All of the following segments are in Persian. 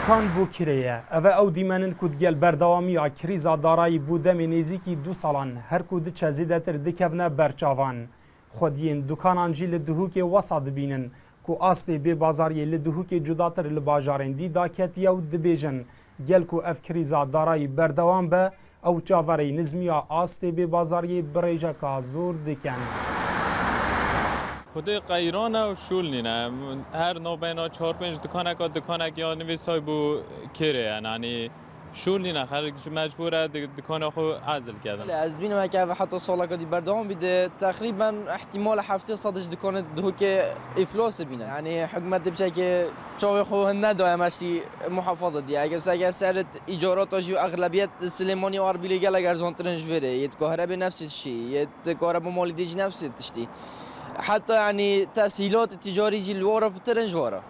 دکان بو کریه او دیمنن کود گل بردوامی کریزا دارایی بوده نزیکی 2 سالان هر کود چزیده تر دکفنه برچاوان خودین دکانان جی لدهوک وسط بینن کو آستی به بازاری لدهوک جداتر لباجارندی داکتی او دبیجن گل کو اف کریزا دارایی بردوام به او چاوری نظمیا آستی به بازاری بریجا کا زور دکن خود قیرانه و شول نینه هر نو بینا 4-5 دکانک یا نویسای بو کره یعنی شول نینه خلق مجبوره دکان خو عزل کردن از بین که حتی سالا کدی بردوام بیده تقریبا احتمال 700 دکان دهوک افلاس بینه یعنی حکومت بچه که چاوی خو ندایمشتی محافظه دی اگر سر ایجاراتش و اغلبیت سلیمانی و اربیلی گل اگر زانترنج وره یه کهرباء نفسی شی یه کهرباء مالی دیج نفسی تشتی حتى يعني تسهيلات التجاري جي الورا بترنج ورا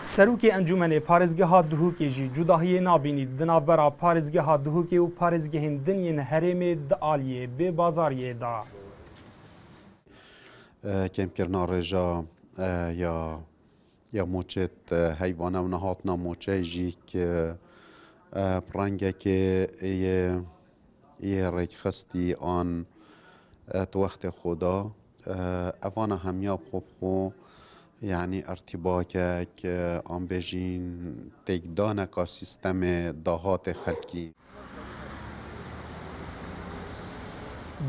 سروکی انجمن پارێزگەها دهوکێ jî cudahiyê nabînî di navbera parêzgeha dihokê û parêzgehên diniyên herêmê di aliyê bê bazariyê da. Kêmkirina rêja ya moçet heyvana ew nehatina moçe jî rengekê yê rêkxistî an توقت خدا اوانا همیا بخو یعنی ارتباطک آن بجین تکدانک سیستم دهات خلکی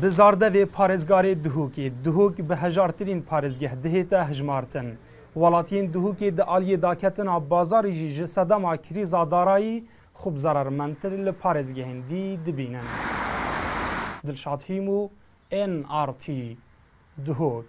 بزارده و پارێزgarê dihok bi hejartirîn parêzgeh dihête hejmartin. Welatiyên dihokê di aliyê daketina bazarê jî ji sedema krîza darayî xub zararmendtir li parêzgehên dî dibînin. Dilşad Hîmû NRT Duhok